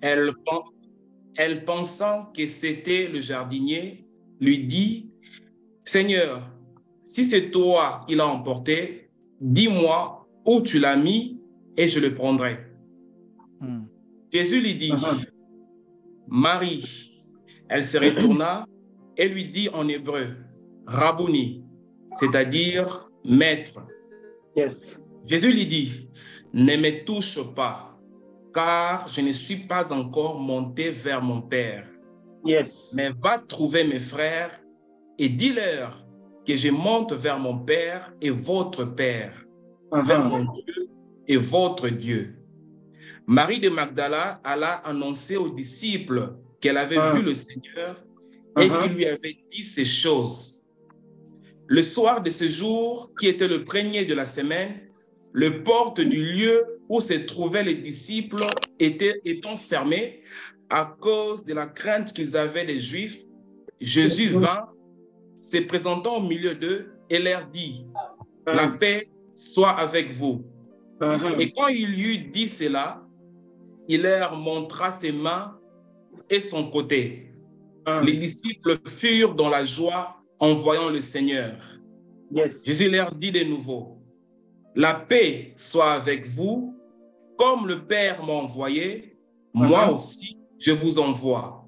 Elle, elle pensant que c'était le jardinier, lui dit, Seigneur, si c'est toi qui l'as emporté, dis-moi où tu l'as mis et je le prendrai. Jésus lui dit, Marie. Elle se retourna et lui dit en hébreu, Rabouni, c'est-à-dire maître. Yes. Jésus lui dit, ne me touche pas, car je ne suis pas encore monté vers mon Père. Yes. Mais va trouver mes frères et dis-leur que je monte vers mon Père et votre Père, vers mon Dieu et votre Dieu. Marie de Magdala alla annoncer aux disciples qu'elle avait vu le Seigneur et qu'il lui avait dit ces choses. Le soir de ce jour, qui était le premier de la semaine, le porte du lieu où se trouvaient les disciples étant fermé à cause de la crainte qu'ils avaient des Juifs, Jésus vint, se présentant au milieu d'eux et leur dit, « La paix soit avec vous. » Et quand il eut dit cela, il leur montra ses mains et son côté. Les disciples furent dans la joie en voyant le Seigneur. Yes. Jésus leur dit de nouveau, « La paix soit avec vous, comme le Père m'a envoyé, moi aussi je vous envoie. »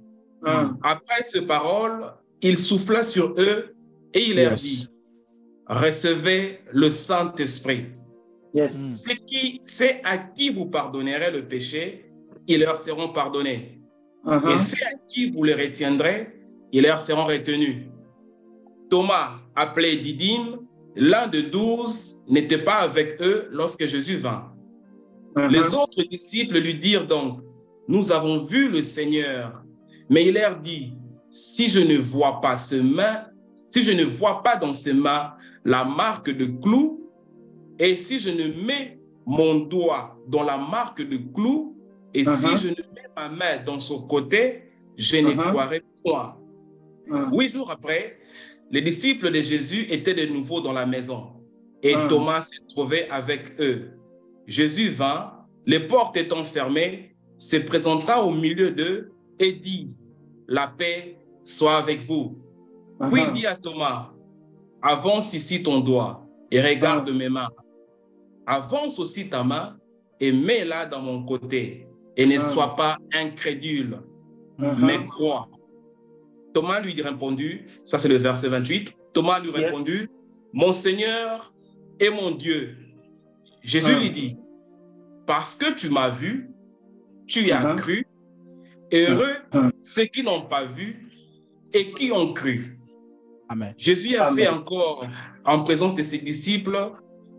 Après ces paroles, il souffla sur eux et il leur dit, « Recevez le Saint-Esprit. Yes. C'est à qui vous pardonnerez le péché, ils leur seront pardonnés. Et ceux à qui vous les retiendrez, ils leur seront retenus. » Thomas, appelé Didyme, l'un de 12, n'était pas avec eux lorsque Jésus vint. Les autres disciples lui dirent donc, « Nous avons vu le Seigneur. » Mais il leur dit, « Si je ne vois pas dans ses mains la marque de clou, et si je ne mets mon doigt dans la marque de clou, et si je ne mets ma main dans son côté, je ne croirai point. » 8 jours après, les disciples de Jésus étaient de nouveau dans la maison et Thomas se trouvait avec eux. Jésus vint, les portes étant fermées, se présenta au milieu d'eux et dit, « La paix soit avec vous. » Puis il dit à Thomas, « Avance ici ton doigt et regarde mes mains. Avance aussi ta main et mets-la dans mon côté et ne sois pas incrédule, mais crois. » Thomas lui répondit, ça c'est le verset 28, Thomas lui répondit, « Mon Seigneur et mon Dieu. » Jésus lui dit, « Parce que tu m'as vu, tu y as cru. Heureux ceux qui n'ont pas vu et qui ont cru. » Amen. Jésus a fait encore, en présence de ses disciples,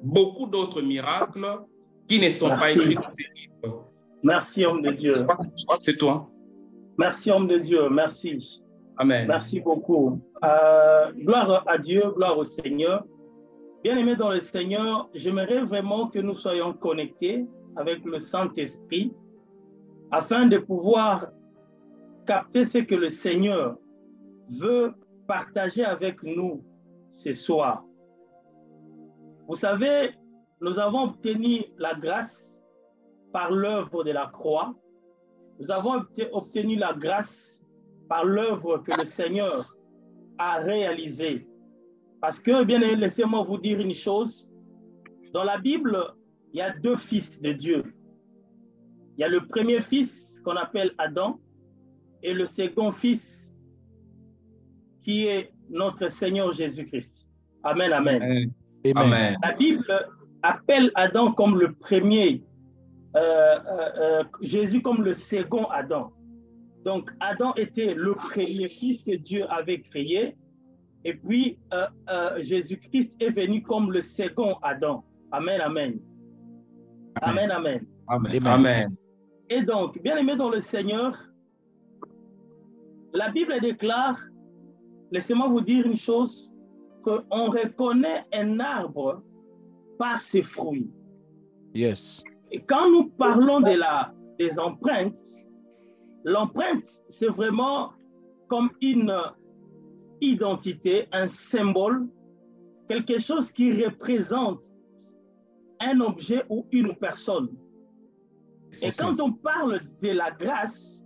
beaucoup d'autres miracles qui ne sont pas écrits dans ces livres. Merci, homme de Dieu. Je crois que c'est toi. Merci, homme de Dieu. Merci. Amen. Merci beaucoup. Gloire à Dieu, gloire au Seigneur. Bien-aimés dans le Seigneur, j'aimerais vraiment que nous soyons connectés avec le Saint-Esprit afin de pouvoir capter ce que le Seigneur veut partager avec nous ce soir. Vous savez, nous avons obtenu la grâce par l'œuvre de la croix. Nous avons obtenu la grâce par l'œuvre que le Seigneur a réalisée. Parce que, bien aimé, laissez-moi vous dire une chose. Dans la Bible, il y a deux fils de Dieu. Il y a le premier fils qu'on appelle Adam et le second fils qui est notre Seigneur Jésus-Christ. Amen, amen. Amen. Amen. La Bible appelle Adam comme le premier, Jésus comme le second Adam. Donc, Adam était le premier fils que Dieu avait créé. Et puis, Jésus-Christ est venu comme le second Adam. Amen, amen. Amen, amen. Amen. Amen. Et donc, bien aimé dans le Seigneur, la Bible déclare, laissez-moi vous dire une chose, qu'on reconnaît un arbre par ses fruits. Yes. Et quand nous parlons des empreintes, l'empreinte, c'est vraiment comme une identité, un symbole, quelque chose qui représente un objet ou une personne. Et quand on parle de la grâce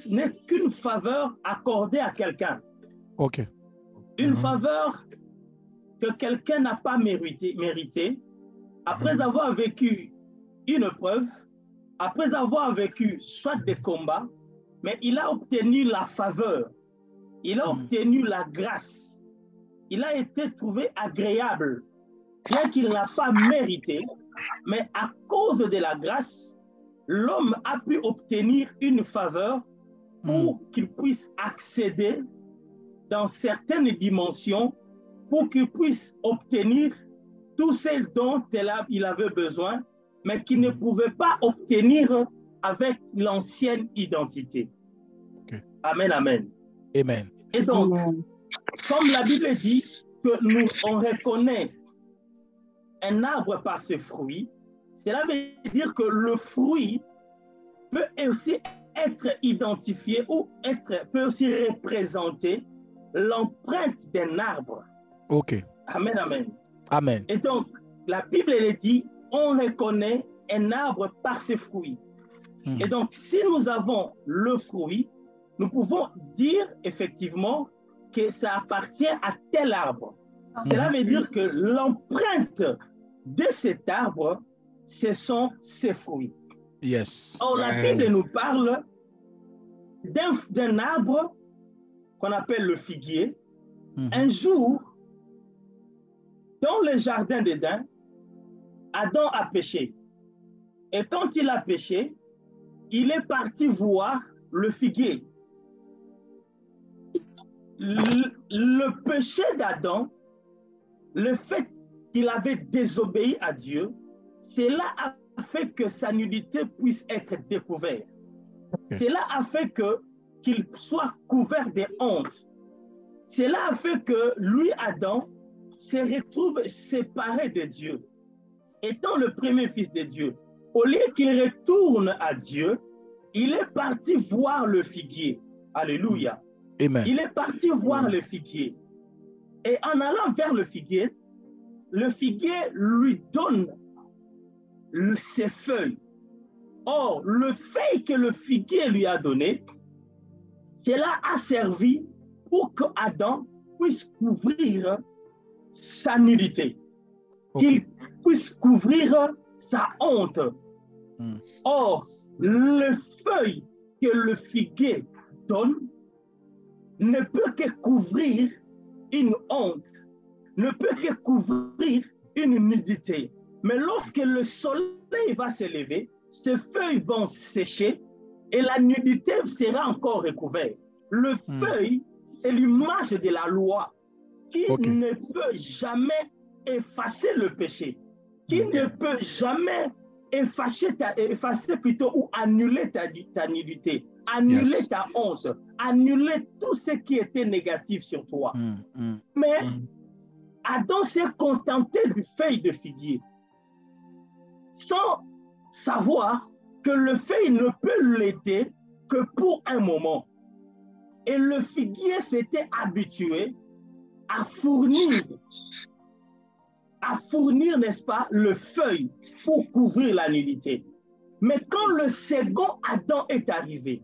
n'est qu'une faveur accordée à quelqu'un. OK. Une faveur que quelqu'un n'a pas mérité après avoir vécu une preuve, après avoir vécu soit des combats, mais il a obtenu la faveur, il a obtenu la grâce, il a été trouvé agréable, bien qu'il n'a pas mérité, mais à cause de la grâce, l'homme a pu obtenir une faveur pour qu'il puisse accéder dans certaines dimensions, pour qu'il puisse obtenir tout ce dont il avait besoin, mais qu'il ne pouvait pas obtenir avec l'ancienne identité. Okay. Amen, amen. Amen. Et donc, comme la Bible dit que on reconnaît un arbre par ses fruits, cela veut dire que le fruit peut aussi être identifié ou peut aussi représenter l'empreinte d'un arbre. OK. Amen, amen. Amen. Et donc, la Bible elle dit, on reconnaît un arbre par ses fruits. Et donc, si nous avons le fruit, nous pouvons dire effectivement que ça appartient à tel arbre. Cela veut dire que l'empreinte de cet arbre, ce sont ses fruits. Yes. Or, la Bible nous parle d'un arbre qu'on appelle le figuier. Un jour, dans le jardin d'Éden, Adam a péché. Et quand il a péché, il est parti voir le figuier. Le péché d'Adam, le fait qu'il avait désobéi à Dieu, cela a fait que sa nudité puisse être découverte. Cela a fait qu'il soit couvert de honte. Cela a fait que lui, Adam, se retrouve séparé de Dieu. Étant le premier fils de Dieu, au lieu qu'il retourne à Dieu, il est parti voir le figuier. Alléluia. Amen. Il est parti voir le figuier. Et en allant vers le figuier lui donne ses feuilles. Or, le feuille que le figuier lui a donné, cela a servi pour qu'Adam puisse couvrir sa nudité, qu'il puisse couvrir sa honte. Or, le feuille que le figuier donne ne peut que couvrir une honte, ne peut que couvrir une nudité. Mais lorsque le soleil va se lever, ces feuilles vont sécher et la nudité sera encore recouverte. Le feuille, c'est l'image de la loi qui ne peut jamais effacer le péché, qui ne peut jamais effacer plutôt ou annuler ta nudité, annuler ta honte, annuler tout ce qui était négatif sur toi. Mais Adam s'est contenté du feuille de figuier, sans savoir que le feuille ne peut l'aider que pour un moment. Et le figuier s'était habitué à fournir, n'est-ce pas, le feuille pour couvrir la nudité. Mais quand le second Adam est arrivé,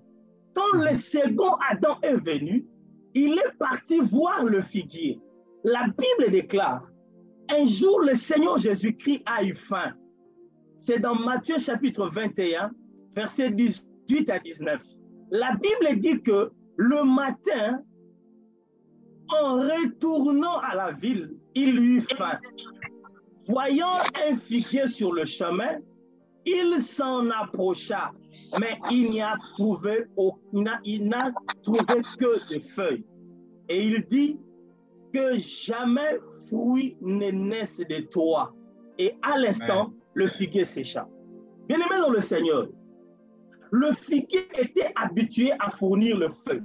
quand le second Adam est venu, il est parti voir le figuier. La Bible déclare, un jour le Seigneur Jésus-Christ a eu faim. C'est dans Matthieu chapitre 21, versets 18 à 19. La Bible dit que le matin, en retournant à la ville, il eut faim. Voyant un figuier sur le chemin, il s'en approcha, mais il n'a trouvé que des feuilles. Et il dit que jamais fruit ne naisse de toi. Et à l'instant, le figuier sécha. Bien-aimé dans le Seigneur, le figuier était habitué à fournir le feu.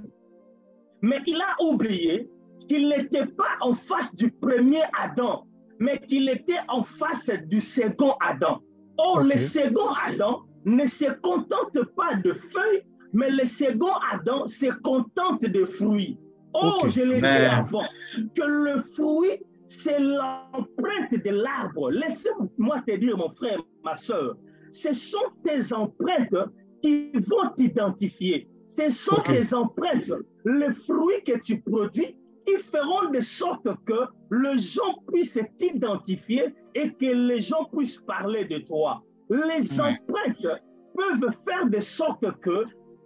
Mais il a oublié qu'il n'était pas en face du premier Adam, mais qu'il était en face du second Adam. Or, le second Adam ne se contente pas de feuilles, mais le second Adam se contente de fruits. Or, je l'ai dit avant, que le fruit, c'est l'empreinte de l'arbre. Laissez-moi te dire, mon frère, ma soeur, ce sont tes empreintes qui vont t'identifier. Ce sont tes empreintes, les fruits que tu produis, qui feront de sorte que les gens puissent t'identifier et que les gens puissent parler de toi. Les empreintes peuvent faire de sorte que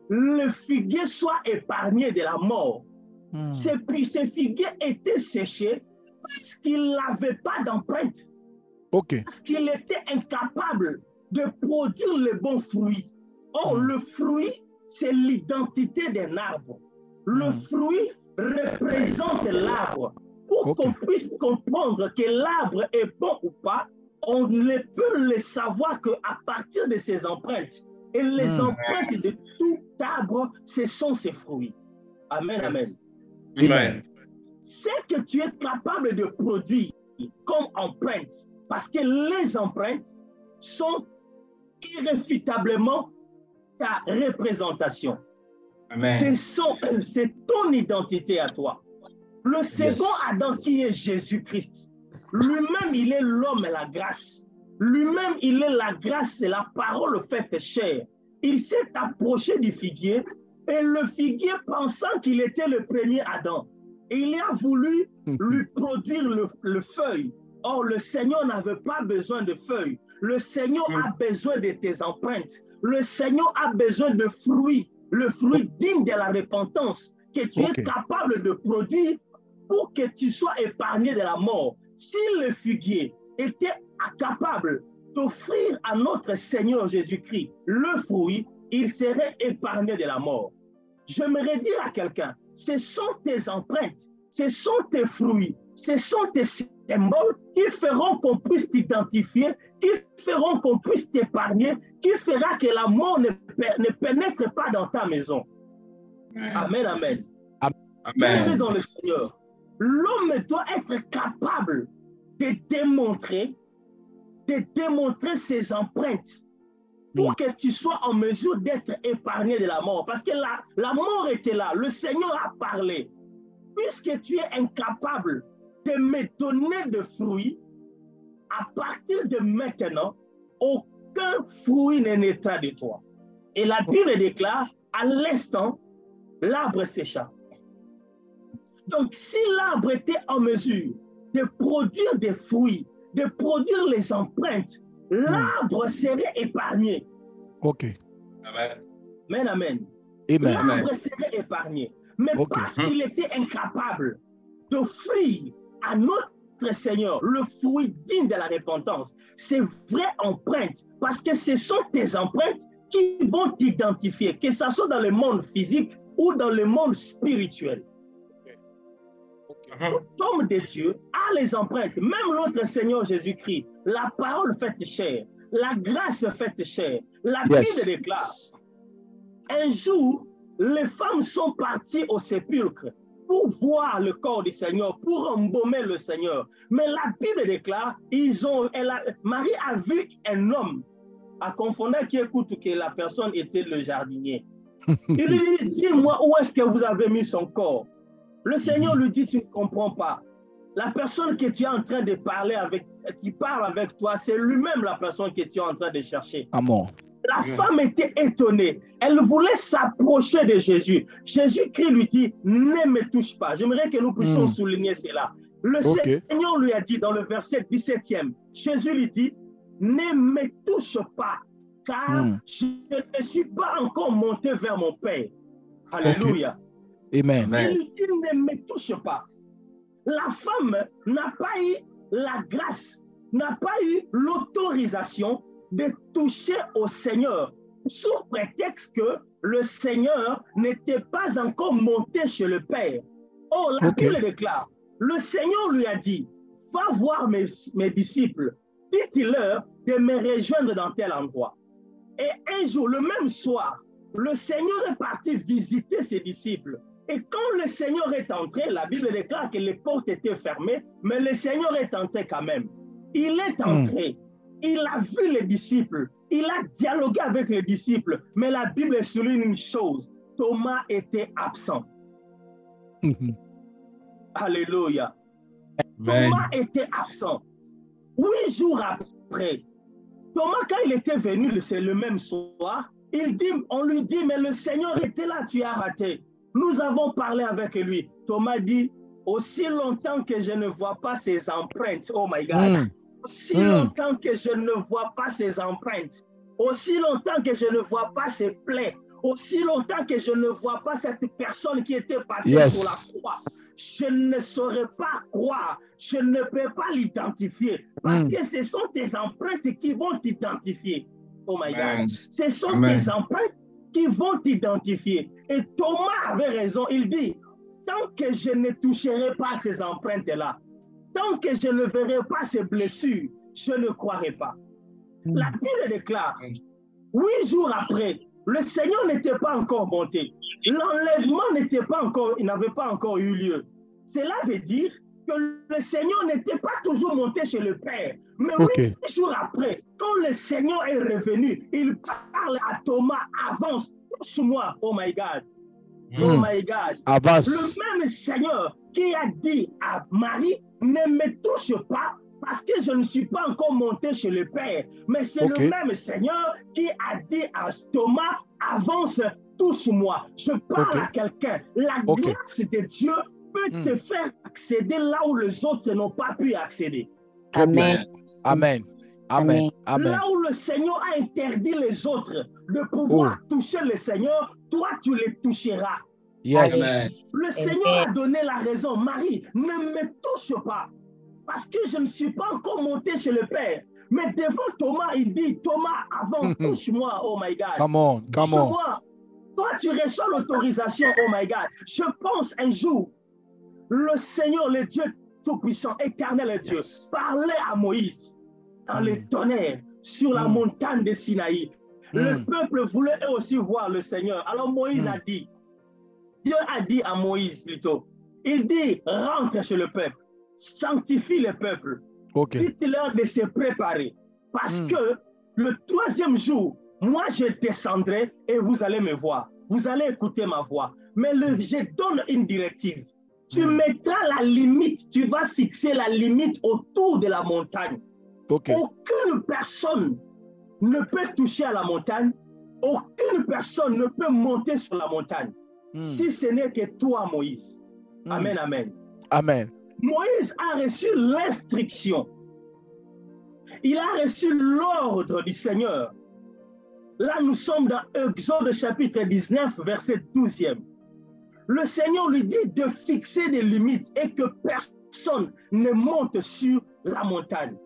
le figuier soit épargné de la mort. Ces figuiers étaient séchés parce qu'il n'avait pas d'empreinte. Parce qu'il était incapable de produire les bons fruits. Or, le fruit, c'est l'identité d'un arbre. Le fruit représente l'arbre. Pour qu'on puisse comprendre que l'arbre est bon ou pas, on ne peut le savoir qu'à partir de ses empreintes. Et les empreintes de tout arbre, ce sont ses fruits. Amen, amen. Amen. Ce que tu es capable de produire comme empreinte, parce que les empreintes sont irréfutablement ta représentation. C'est ton identité à toi. Le second Adam qui est Jésus-Christ, lui-même il est l'homme et la grâce. Lui-même il est la grâce et la parole faite chair. Il s'est approché du figuier et le figuier pensant qu'il était le premier Adam. Et il a voulu lui produire le feuille. Or le Seigneur n'avait pas besoin de feuilles. Le Seigneur a besoin de tes empreintes. Le Seigneur a besoin de fruits, le fruit digne de la repentance que tu es capable de produire pour que tu sois épargné de la mort. Si le figuier était capable d'offrir à notre Seigneur Jésus-Christ le fruit, il serait épargné de la mort. J'aimerais dire à quelqu'un, ce sont tes empreintes, ce sont tes fruits, ce sont tes symboles qui feront qu'on puisse t'identifier, qui feront qu'on puisse t'épargner, qui fera que la mort ne pénètre pas dans ta maison. Amen, amen. Amen. Dans le Seigneur, l'homme doit être capable de démontrer ses empreintes pour que tu sois en mesure d'être épargné de la mort. Parce que la mort était là, le Seigneur a parlé. Puisque tu es incapable de me donner de fruits, à partir de maintenant, aucun fruit ne naîtra de toi. Et la Bible déclare, à l'instant, l'arbre sécha. Donc, si l'arbre était en mesure de produire des fruits, de produire les empreintes, l'arbre serait épargné. Amen. Amen, amen. L'arbre serait épargné. Mais parce qu'il était incapable d'offrir à notre Seigneur le fruit digne de la repentance, ces vraies empreintes, parce que ce sont tes empreintes qui vont t'identifier, que ce soit dans le monde physique ou dans le monde spirituel. Tout homme de Dieu a les empreintes, même notre Seigneur Jésus-Christ, la parole faite chair, la grâce faite chair. La Bible déclare, un jour, les femmes sont parties au sépulcre pour voir le corps du Seigneur, pour embaumer le Seigneur. Mais la Bible déclare, Marie a vu un homme, à confondre qui écoute que la personne était le jardinier. Il lui dit, dis-moi où est-ce que vous avez mis son corps. Le Seigneur lui dit, tu ne comprends pas. La personne que tu es en train de parler avec, qui parle avec toi, c'est lui-même la personne que tu es en train de chercher. Amen. La femme était étonnée. Elle voulait s'approcher de Jésus. Jésus-Christ lui dit, ne me touche pas. J'aimerais que nous puissions souligner cela. Le Seigneur lui a dit dans le verset 17e, Jésus lui dit, ne me touche pas, car je ne suis pas encore monté vers mon Père. Alléluia. Amen. Il lui dit, ne me touche pas. La femme n'a pas eu la grâce, n'a pas eu l'autorisation de toucher au Seigneur, sous prétexte que le Seigneur n'était pas encore monté chez le Père. Or, la Bible déclare, le Seigneur lui a dit, va voir mes disciples, dites-leur de me rejoindre dans tel endroit. Et un jour, le même soir, le Seigneur est parti visiter ses disciples. Et quand le Seigneur est entré, la Bible déclare que les portes étaient fermées, mais le Seigneur est entré quand même. Il est entré. Il a vu les disciples, il a dialogué avec les disciples, mais la Bible souligne une chose, Thomas était absent. Alléluia. Thomas était absent. 8 jours après, Thomas, quand il était venu, c'est le même soir, on lui dit, mais le Seigneur était là, tu as raté. Nous avons parlé avec lui. Thomas dit, aussi longtemps que je ne vois pas ses empreintes, oh my God, aussi longtemps que je ne vois pas ses empreintes, aussi longtemps que je ne vois pas ses plaies, aussi longtemps que je ne vois pas cette personne qui était passée sur la croix, je ne saurais pas croire, je ne peux pas l'identifier, parce que ce sont tes empreintes qui vont t'identifier. Oh my God, ce sont ces empreintes qui vont t'identifier. Et Thomas avait raison, il dit, tant que je ne toucherai pas ces empreintes-là, tant que je ne verrai pas ces blessures, je ne croirai pas. La Bible déclare, 8 jours après, le Seigneur n'était pas encore monté. L'enlèvement n'était pas encore, il n'avait pas encore eu lieu. Cela veut dire que le Seigneur n'était pas toujours monté chez le Père. Mais 8 jours après, quand le Seigneur est revenu, il parle à Thomas, avance, touche-moi, oh my God. Oh my God. Avance. Le même Seigneur qui a dit à Marie, ne me touche pas, parce que je ne suis pas encore monté chez le Père. Mais c'est le même Seigneur qui a dit à Thomas, avance, touche-moi. Je parle à quelqu'un. La grâce de Dieu peut te faire accéder là où les autres n'ont pas pu accéder. Amen. Amen. Amen. Là où le Seigneur a interdit les autres de pouvoir toucher le Seigneur, toi tu les toucheras. Yes. Le Seigneur a donné la raison. Marie, ne me touche pas. Parce que je ne suis pas encore monté chez le Père. Mais devant Thomas, il dit, Thomas, avance, touche-moi, oh my God. Come on, come on. Toi, tu reçois l'autorisation, oh my God. Je pense un jour, le Seigneur, le Dieu Tout-Puissant, éternel Dieu, parlait à Moïse dans le tonnerre sur la montagne de Sinaï. Le peuple voulait eux aussi voir le Seigneur. Alors Moïse a dit, Dieu a dit à Moïse plutôt, il dit, rentre chez le peuple. Sanctifie le peuple. Dites-leur de se préparer. Parce que le 3e jour, moi je descendrai et vous allez me voir. Vous allez écouter ma voix. Mais je donne une directive. Tu mettras la limite, tu vas fixer la limite autour de la montagne. Aucune personne ne peut toucher à la montagne. Aucune personne ne peut monter sur la montagne. Si ce n'est que toi, Moïse. Amen, amen. Amen. Moïse a reçu l'instruction. Il a reçu l'ordre du Seigneur. Là, nous sommes dans Exode chapitre 19, verset 12e. Le Seigneur lui dit de fixer des limites et que personne ne monte sur la montagne.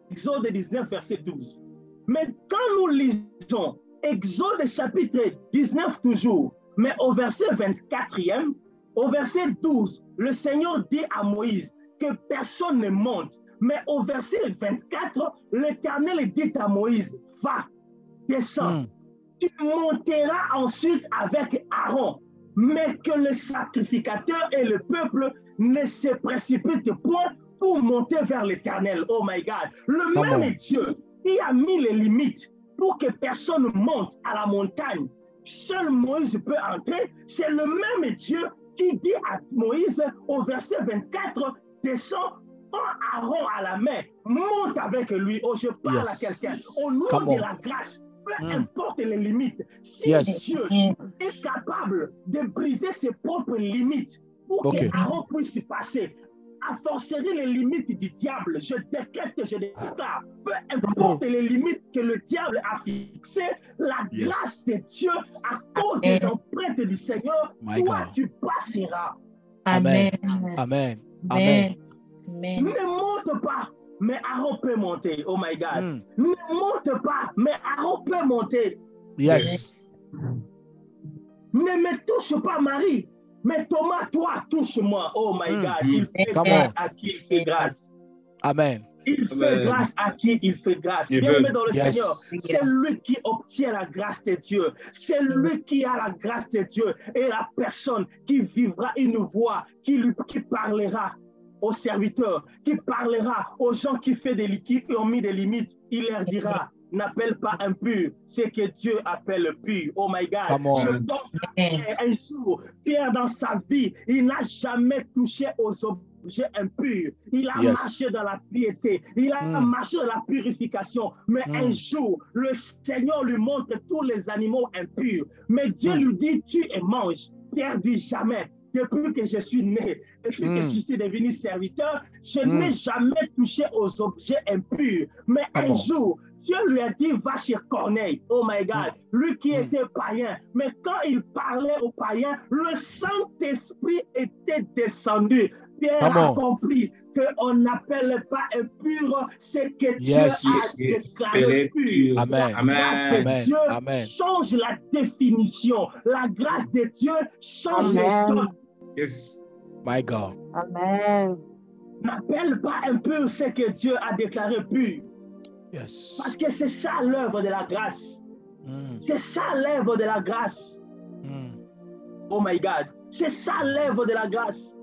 Exode 19, verset 12. Mais quand nous lisons Exode chapitre 19 toujours, mais au verset 24e, au verset 12, le Seigneur dit à Moïse que personne ne monte. Mais au verset 24, l'Éternel dit à Moïse, va, descends. Tu monteras ensuite avec Aaron, mais que le sacrificateur et le peuple ne se précipitent point pour monter vers l'Éternel. Oh my God. Le même Dieu qui a mis les limites pour que personne ne monte à la montagne. Seul Moïse peut entrer. C'est le même Dieu qui dit à Moïse au verset 24, descends, prends Aaron à la main, monte avec lui. Oh, je parle à quelqu'un. Au nom de la grâce, peu importe les limites, si Dieu est capable de briser ses propres limites pour que Aaron puisse passer, à forcerie les limites du diable, je décrète que je déclare, peu importe les limites que le diable a fixées, la grâce de Dieu, à cause des empreintes du Seigneur, toi tu passeras. Amen. Amen. Amen. Ne monte pas, mais Aaron peut monter. Oh my God. Ne monte pas, mais Aaron peut monter. Yes. Ne me touche pas, Marie. Mais Thomas, toi, touche-moi. Oh my God. Il fait grâce à qui il fait grâce. Amen. Il fait grâce à qui il fait grâce. Bien-aimé dans le Seigneur, c'est lui qui obtient la grâce de Dieu. C'est lui qui a la grâce de Dieu. Et la personne qui vivra une voix, qui parlera aux serviteurs, qui parlera aux gens qui ont mis des limites, il leur dira, n'appelle pas impur, c'est que Dieu appelle pur. Oh my God. Je pense qu'un jour, Pierre dans sa vie, il n'a jamais touché aux objet impur. Il a Yes. marché dans la piété. Il a marché dans la purification. Mais un jour, le Seigneur lui montre tous les animaux impurs. Mais Dieu lui dit, tu et mange. Pierre dit jamais. Depuis que je suis né, depuis que je suis devenu serviteur, je n'ai jamais touché aux objets impurs. Mais un jour, Dieu lui a dit, va chez Corneille. Oh my God, lui qui était païen. Mais quand il parlait aux païens, le Saint-Esprit était descendu. Pierre a compris qu'on n'appelle pas impur ce que Dieu a déclaré pur. Amen. La grâce de Dieu change la définition. La grâce de Dieu change l'histoire. Yes. My God. Amen. N'appelle pas impur ce que Dieu a déclaré pur. Yes. Parce que c'est ça l'œuvre de la grâce. C'est ça l'œuvre de la grâce. Oh my God. C'est ça l'œuvre de la grâce.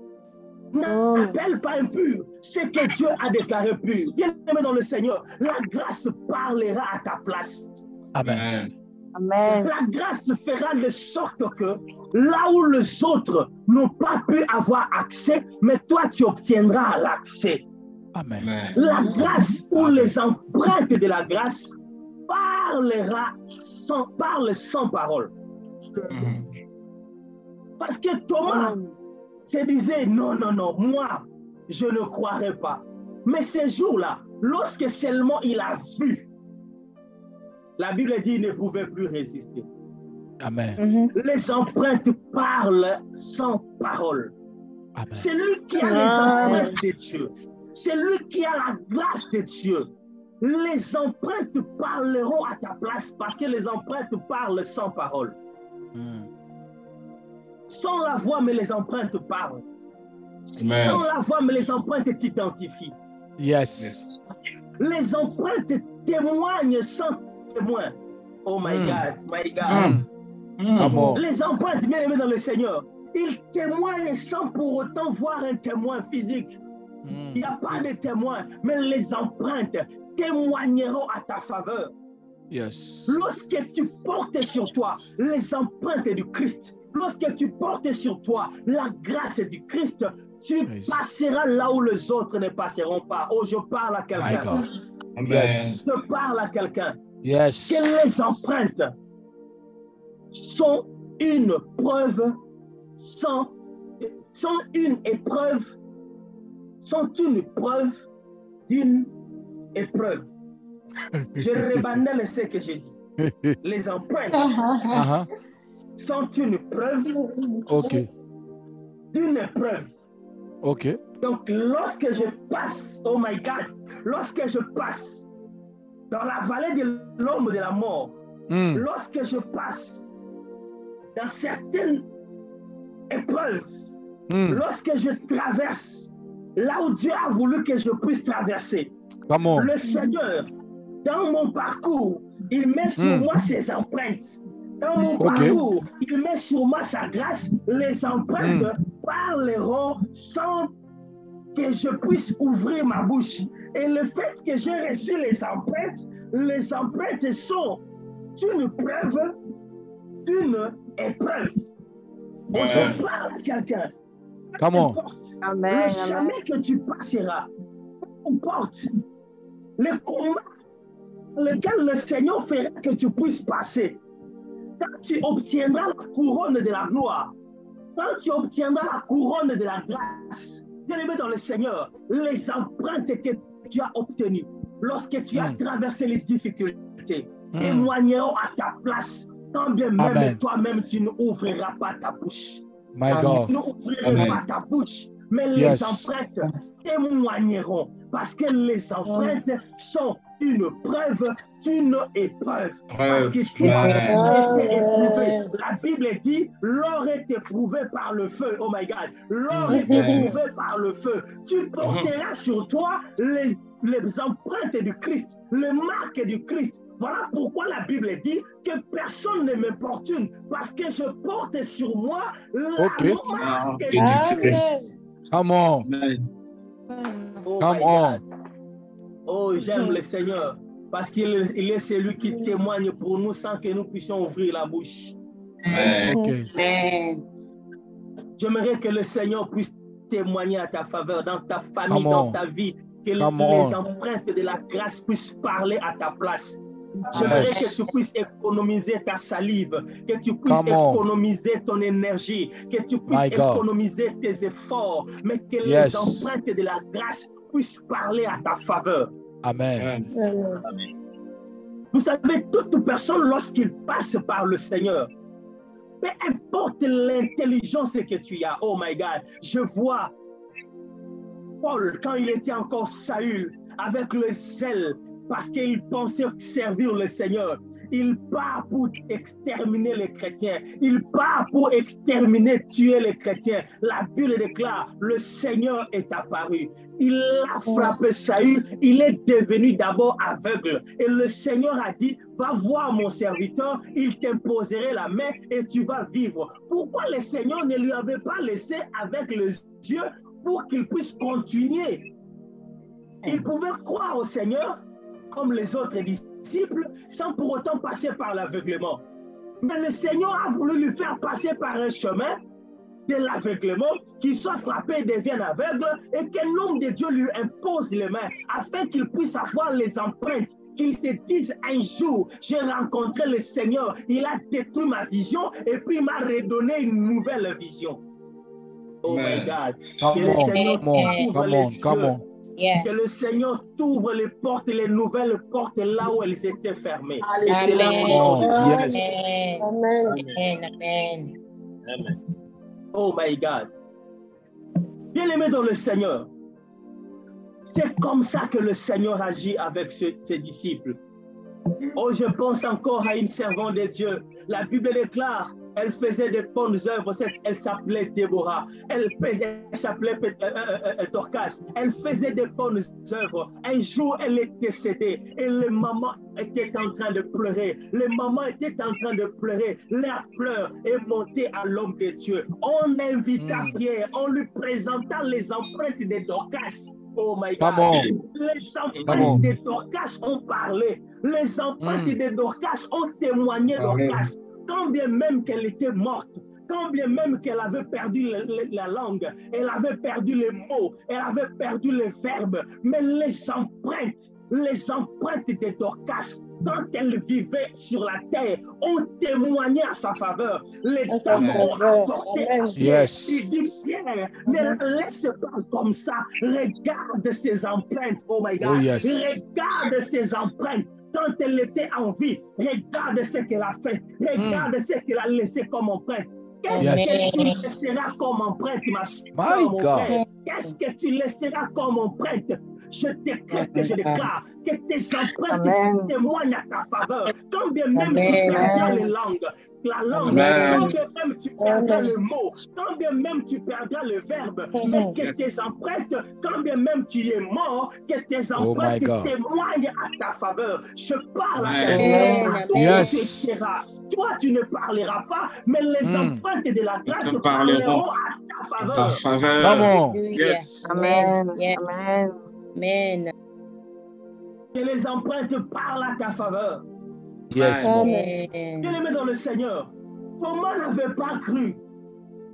N'appelle pas impur ce que Dieu a déclaré pur. Bien-aimé dans le Seigneur, la grâce parlera à ta place. Amen. Amen. La grâce fera de sorte que là où les autres n'ont pas pu avoir accès, mais toi tu obtiendras l'accès. Amen. La grâce ou les empreintes de la grâce parle sans parole. Parce que Thomas se disait non, moi je ne croirais pas. Mais ces jours-là, lorsque seulement il a vu, la Bible dit qu'il ne pouvait plus résister. Amen. Les empreintes parlent sans parole. Amen. C'est lui qui a les empreintes de Dieu. C'est lui qui a la grâce de Dieu. Les empreintes parleront à ta place parce que les empreintes parlent sans parole. Sans la voix, mais les empreintes parlent. Amen. Sans la voix, mais les empreintes t'identifient. Yes. Les empreintes témoignent sans témoin. Oh my God, my God. Come on. Les empreintes, bien aimés dans le Seigneur, ils témoignent sans pour autant voir un témoin physique. Il n'y a pas de témoin, mais les empreintes témoigneront à ta faveur. Yes. Lorsque tu portes sur toi les empreintes du Christ, lorsque tu portes sur toi la grâce du Christ, tu passeras là où les autres ne passeront pas. Oh, je parle à My quelqu'un. God. Amen. Yes. Je parle à quelqu'un. Yes. Que les empreintes sont une preuve sont une preuve d'une épreuve. Je rebannais ce que j'ai dit. Les empreintes sont une preuve d'une épreuve. OK. Donc, lorsque je passe, oh my God, lorsque je passe dans la vallée de l'ombre de la mort, lorsque je passe dans certaines épreuves, lorsque je traverse là où Dieu a voulu que je puisse traverser, le Seigneur, dans mon parcours, il met sur moi ses empreintes. Dans mon parcours, il met sur moi sa grâce. Les empreintes parleront sans que je puisse ouvrir ma bouche. Et le fait que j'ai reçu les empreintes sont une preuve d'une épreuve. Et je parle à quelqu'un. Come on. Amen. Le chemin que tu passeras, peu importe le combat lequel le Seigneur fera que tu puisses passer. Quand tu obtiendras la couronne de la gloire, quand tu obtiendras la couronne de la grâce, bien-aimé dans le Seigneur, les empreintes que tu as obtenues lorsque tu as traversé les difficultés témoigneront à ta place, quand bien même toi-même tu n'ouvriras pas ta bouche. My God. Tu n'ouvriras pas ta bouche, mais les empreintes témoigneront parce que les empreintes sont une preuve d'une épreuve. Parce que toi, tu été éprouvé. La Bible dit, l'or est éprouvé par le feu. Oh my God. L'or est éprouvé par le feu. Tu porteras sur toi les empreintes du Christ, les marques du Christ. Voilà pourquoi la Bible dit que personne ne m'importune parce que je porte sur moi la marque du Christ. Come on. Oh Come on. Oh, j'aime le Seigneur parce qu'il est celui qui témoigne pour nous sans que nous puissions ouvrir la bouche. OK. J'aimerais que le Seigneur puisse témoigner à ta faveur, dans ta famille, dans ta vie, que les empreintes de la grâce puissent parler à ta place. J'aimerais que tu puisses économiser ta salive, que tu puisses économiser ton énergie, que tu puisses économiser tes efforts, mais que les empreintes de la grâce puissent parler à ta faveur. Amen. Amen. Vous savez, toute personne, lorsqu'il passe par le Seigneur, peu importe l'intelligence que tu as, oh my God, je vois Paul, quand il était encore Saül, avec le zèle, parce qu'il pensait servir le Seigneur. Il part pour exterminer les chrétiens. Il part pour exterminer, tuer les chrétiens. La Bible déclare, le Seigneur est apparu. Il a frappé Saül. Il est devenu d'abord aveugle. Et le Seigneur a dit, va voir mon serviteur, il t'imposerait la main et tu vas vivre. Pourquoi le Seigneur ne lui avait pas laissé avec les yeux pour qu'il puisse continuer? Il pouvait croire au Seigneur comme les autres disciples, sans pour autant passer par l'aveuglement. Mais le Seigneur a voulu lui faire passer par un chemin de l'aveuglement, qu'il soit frappé et devienne aveugle, et que l'homme de Dieu lui impose les mains, afin qu'il puisse avoir les empreintes, qu'il se dise un jour, j'ai rencontré le Seigneur, il a détruit ma vision, et puis il m'a redonné une nouvelle vision. Oh my God. Que le Seigneur ouvre les yeux. Yes. Que le Seigneur t'ouvre les portes, les nouvelles portes là où elles étaient fermées. Amen. Amen. Oh my God. Bien-aimé dans le Seigneur, c'est comme ça que le Seigneur agit avec ses disciples. Oh, je pense encore à une servante de Dieu. La Bible déclare, elle faisait de bonnes œuvres. Elle s'appelait Déborah. Elle s'appelait Dorcas. Elle faisait de bonnes œuvres. Un jour, elle est décédée et les mamans étaient en train de pleurer. Les mamans étaient en train de pleurer. Leur pleur est montée à l'homme de Dieu. On invita Pierre, on lui présenta les empreintes de Dorcas. Oh my God. Les empreintes de Dorcas ont parlé. Les empreintes de Dorcas ont témoigné Dorcas. Quand bien même qu'elle était morte, quand bien même qu'elle avait perdu la langue, elle avait perdu les mots, elle avait perdu les verbes, mais les empreintes de Dorcas, quand elle vivait sur la terre, ont témoigné à sa faveur. Les hommes ont apporté à Pierre. Il dit, Pierre, ne laisse pas comme ça, regarde ses empreintes, oh my God, regarde ses empreintes. Quand elle était en vie, regarde ce qu'elle a fait, regarde ce qu'elle a laissé comme empreinte. Qu'est-ce que tu laisseras comme empreinte, ma soeur, mon frère? Qu'est-ce que tu laisseras comme empreinte? Je décrète que je déclare que tes empreintes témoignent à ta faveur. Quand bien même tu perdras les langues, la langue, quand bien même tu perdras le mot, quand bien même tu perdras le verbe, mais que tes empreintes, quand bien même tu es mort, que tes empreintes témoignent à ta faveur. Je parle à toi. Toi, tu ne parleras pas, mais les empreintes de la grâce parleront à ta faveur. Amen. Amen. Amen. Que les empreintes parlent à ta faveur. Bien-aimé dans le Seigneur, Thomas n'avait pas cru.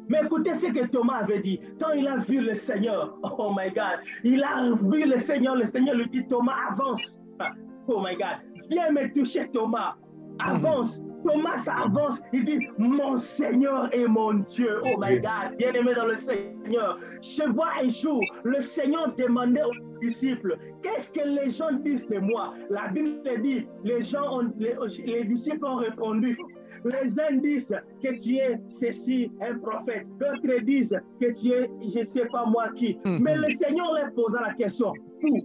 Mais écoutez ce que Thomas avait dit. Quand il a vu le Seigneur, oh my God, il a vu le Seigneur lui dit, Thomas, avance. Oh my God, viens me toucher, Thomas. Avance. Thomas avance, il dit, mon Seigneur et mon Dieu. Oh my God, bien-aimé dans le Seigneur. Je vois un jour, le Seigneur demandait aux disciples, qu'est-ce que les gens disent de moi? La Bible dit, les disciples ont répondu, les uns disent que tu es ceci, un prophète. D'autres disent que tu es, je ne sais pas moi qui. Mais le Seigneur leur posa la question, où?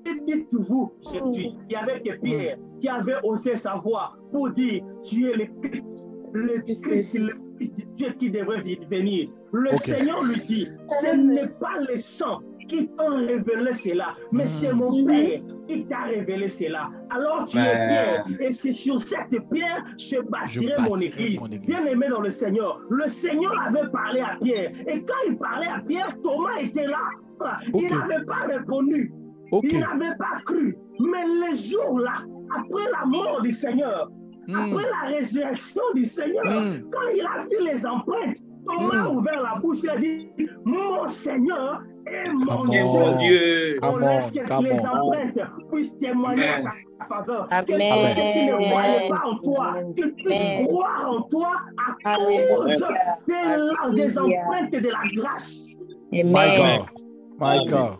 Et dites-vous, je suis. Il y avait que Pierre qui avait osé savoir pour dire, tu es le Christ, le Dieu qui devrait venir. Le Seigneur lui dit, ce n'est pas le sang qui t'a révélé cela, mais c'est mon Père qui t'a révélé cela. Alors tu es Pierre, et c'est sur cette pierre je bâtirai mon église. Bien aimé dans le Seigneur, le Seigneur avait parlé à Pierre, et quand il parlait à Pierre, Thomas était là. Il n'avait pas répondu. Il n'avait pas cru. Mais le jour-là, après la mort du Seigneur, après la résurrection du Seigneur, quand il a vu les empreintes, Thomas a ouvert la bouche, il a dit, mon Seigneur et mon Dieu. On laisse que les empreintes puissent témoigner à ta faveur. Que ceux qui ne croient pas en toi, qu'ils puissent croire en toi à cause des empreintes de la grâce. My God. My God.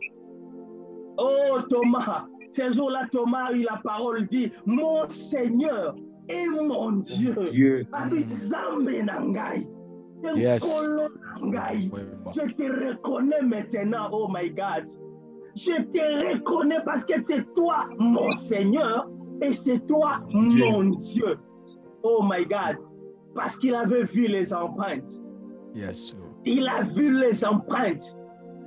Oh Thomas, ce jour-là, Thomas a eu la parole, dit, mon Seigneur et mon Dieu. Yes. Je te reconnais maintenant, oh my God. Je te reconnais parce que c'est toi, mon Seigneur, et c'est toi, mon Dieu. Oh my God. Parce qu'il avait vu les empreintes. Yes, Lord. Il a vu les empreintes.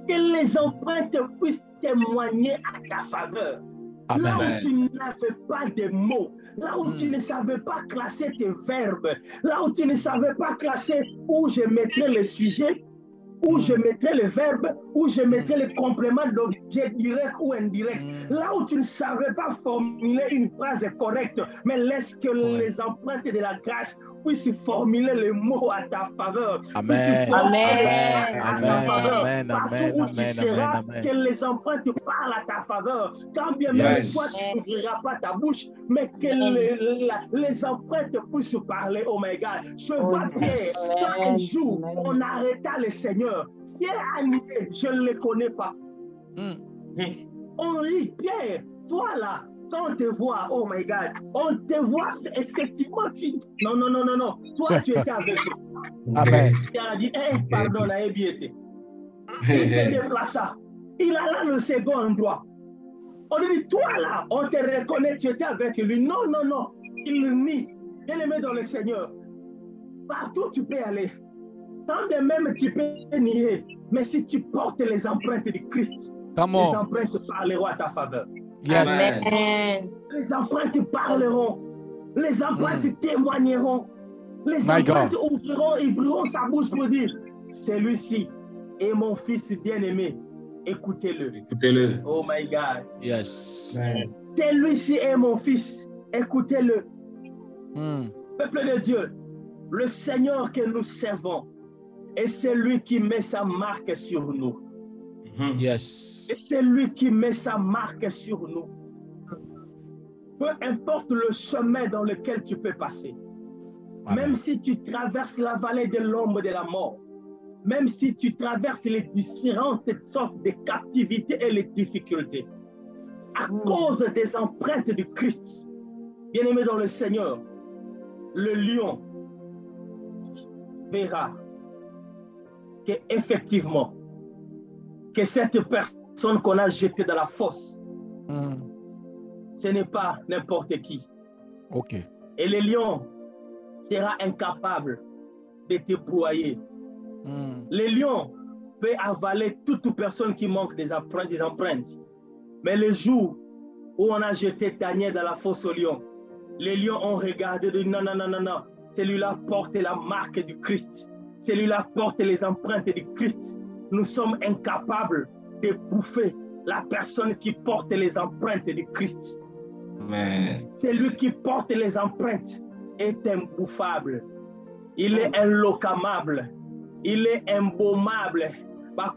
Que les empreintes puissent témoigner à ta faveur. Amen. Là où tu n'avais pas de mots, là où tu ne savais pas classer tes verbes, là où tu ne savais pas classer où je mettrais le sujet, où je mettrais le verbe, où je mettrais le complément d'objet direct ou indirect. Là où tu ne savais pas formuler une phrase correcte, mais laisse que les empreintes de la grâce puissent formuler les mots à ta faveur. Amen. Amen. Partout où tu seras, que les empreintes parlent à ta faveur. Quand bien même toi, tu n'ouvriras pas ta bouche, mais que les empreintes puissent parler. Oh my God. Je vois Pierre, un jour, on arrêta le Seigneur. Pierre a nié, je ne le connais pas. On dit, Pierre, toi là, quand on te voit, oh my God, on te voit effectivement, non, toi tu étais avec eux. Amen. Pierre a dit, pardon, là, il était. Il s'est déplacé. Il a là le second endroit. On lui dit, toi là, on te reconnaît, tu étais avec lui. Non, il le nie. Il le met dans le Seigneur. Partout tu peux aller. Sans de même tu peux nier. Mais si tu portes les empreintes de Christ, les empreintes parleront à ta faveur. Yes. Amen. Les empreintes parleront. Les empreintes témoigneront. Les empreintes ouvriront sa bouche pour dire, celui-ci est mon fils bien-aimé. Écoutez-le. Écoutez-le. Oh my God. Yes. Celui-ci est mon fils. Écoutez-le. Peuple de Dieu, le Seigneur que nous servons est celui qui met sa marque sur nous. Yes. Et c'est lui qui met sa marque sur nous. Peu importe le chemin dans lequel tu peux passer, Amen. même si tu traverses la vallée de l'ombre de la mort, même si tu traverses les différentes sortes de captivités et les difficultés, à cause des empreintes du Christ, bien-aimé dans le Seigneur, le lion verra que effectivement, que cette personne qu'on a jetée dans la fosse, ce n'est pas n'importe qui. Ok. Et le lion sera incapable de te broyer. Le lion peut avaler toute personne qui manque des empreintes. Mais le jour où on a jeté Daniel dans la fosse au lion, les lions ont regardé et dit non. Celui-là porte la marque du Christ. Celui-là porte les empreintes du Christ. Nous sommes incapables de bouffer la personne qui porte les empreintes du Christ. Amen. Celui qui porte les empreintes est imbouffable. Il est inlocamable. Il est imbaumable. Parce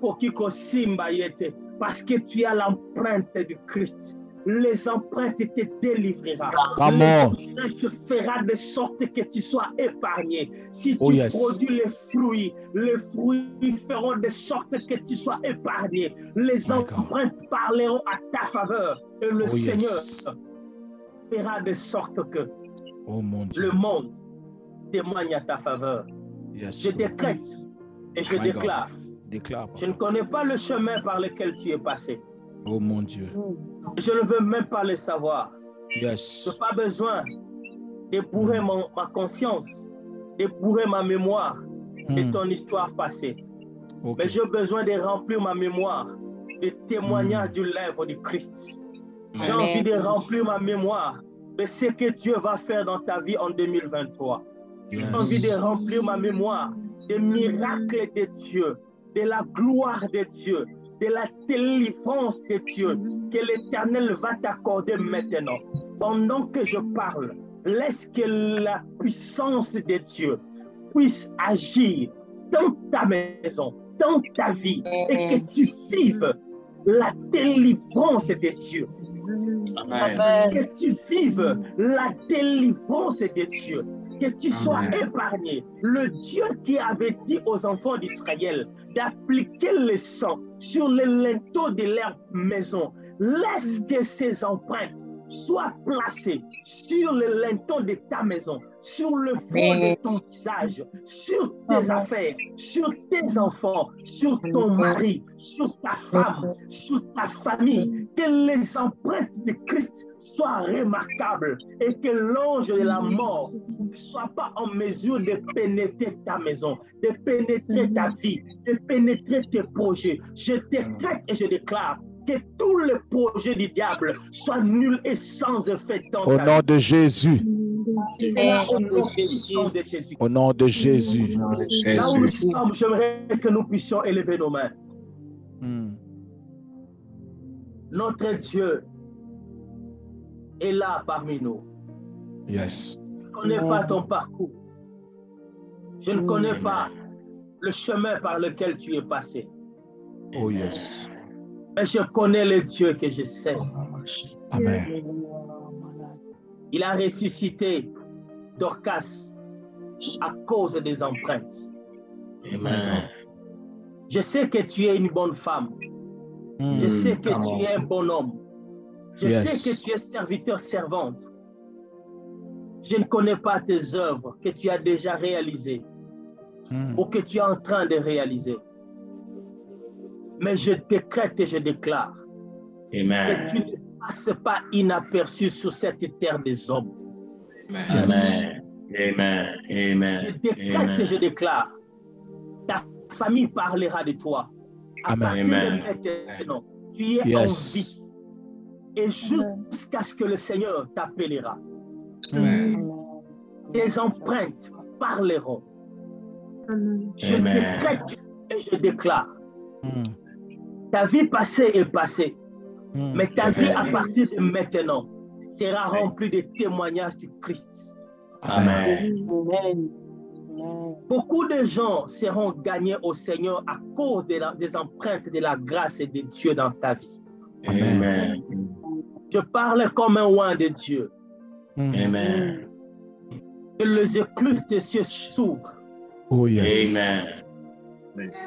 que tu as l'empreinte du Christ. Les empreintes te délivrera. Les empreintes te fera de sorte que tu sois épargné. Si tu produis les fruits feront de sorte que tu sois épargné. Les empreintes parleront à ta faveur. Et le Seigneur fera de sorte que le monde témoigne à ta faveur. Je décrète et je déclare. Je ne connais pas le chemin par lequel tu es passé. Oh mon Dieu. Je ne veux même pas le savoir. Yes. Je n'ai pas besoin de bourrer ma conscience, de bourrer ma mémoire de ton histoire passée. Mais j'ai besoin de remplir ma mémoire de témoignages de l'œuvre du Christ. J'ai envie de remplir ma mémoire de ce que Dieu va faire dans ta vie en 2023. J'ai envie de remplir ma mémoire des miracles de Dieu, de la gloire de Dieu, de la délivrance de Dieu que l'Éternel va t'accorder maintenant. Pendant que je parle, laisse que la puissance de Dieu puisse agir dans ta maison, dans ta vie, et que tu vives la délivrance de Dieu. Amen. Que tu vives la délivrance de Dieu. Que tu sois épargné. Le Dieu qui avait dit aux enfants d'Israël d'appliquer le sang sur les linteaux de leur maison, laisse que ces empreintes soient placées sur le linteau de ta maison, sur le front de ton visage, sur tes affaires, sur tes enfants, sur ton mari, sur ta femme, sur ta famille. Que les empreintes de Christ soient remarquables et que l'ange de la mort ne soit pas en mesure de pénétrer ta maison, de pénétrer ta vie, de pénétrer tes projets. Je décrète et je déclare que tous les projets du diable soient nuls et sans effet dans Au ta nom vie. de Jésus. Au nom puissant de Jésus. Au nom de Jésus. Là où nous sommes, j'aimerais que nous puissions élever nos mains. Notre Dieu est là parmi nous. Yes. Je ne connais pas ton parcours. Je ne connais pas le chemin par lequel tu es passé. Oh yes. Mais je connais le Dieu que je sais. Amen. Il a ressuscité Dorcas à cause des empreintes. Amen. Je sais que tu es une bonne femme. Je sais que tu es un bon homme. Je sais que tu es serviteur, servante. Je ne connais pas tes œuvres que tu as déjà réalisées ou que tu es en train de réaliser. Mais je décrète et je déclare que tu ne passes pas inaperçu sur cette terre des hommes. Amen. Amen. Amen. Je décrète et je déclare, ta famille parlera de toi. À partir de maintenant, tu es en vie. Et jusqu'à ce que le Seigneur t'appellera. Tes empreintes parleront. Je décrète et je déclare. Ta vie passée est passée. Mais ta vie à partir de maintenant sera remplie de témoignages du Christ. Amen. Beaucoup de gens seront gagnés au Seigneur à cause des empreintes de la grâce et de Dieu dans ta vie. Amen. Je parle comme un oint de Dieu. Amen. Que les écluses des cieux s'ouvrent. Oh yes. Amen.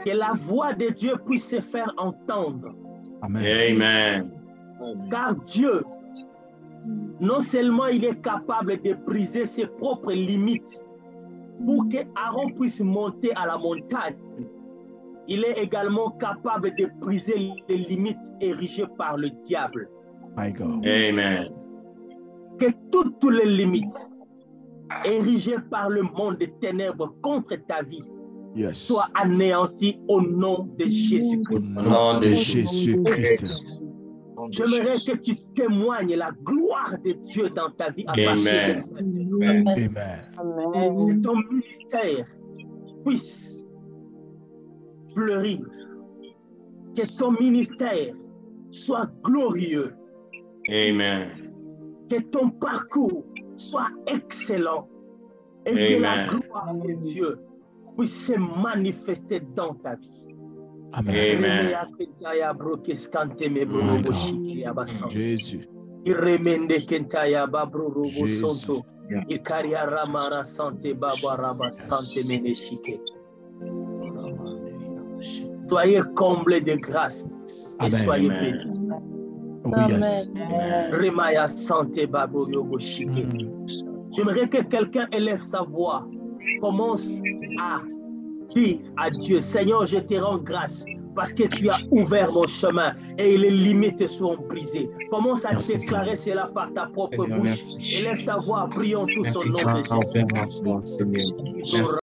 Que la voix de Dieu puisse se faire entendre. Amen. Amen. Car Dieu, non seulement il est capable de briser ses propres limites pour que Aaron puisse monter à la montagne, il est également capable de briser les limites érigées par le diable. My God. Amen. Que toutes les limites érigées par le monde des ténèbres contre ta vie soient anéanties au nom de Jésus-Christ. Au nom de Jésus-Christ. J'aimerais que tu témoignes la gloire de Dieu dans ta vie. Amen. Que ton ministère puisse fleurir. Que ton ministère soit glorieux. Amen. Que ton parcours soit excellent. Et que la gloire de Dieu puisse se manifester dans ta vie. Amen. Jésus. Soyez comblés de grâce et soyez bénis. J'aimerais que quelqu'un élève sa voix, commence à dire à Dieu, Seigneur, je te rends grâce parce que tu as ouvert mon chemin et les limites sont brisées. Commence à déclarer cela par ta propre bouche. Élève ta voix, prions tous au nom de Jésus.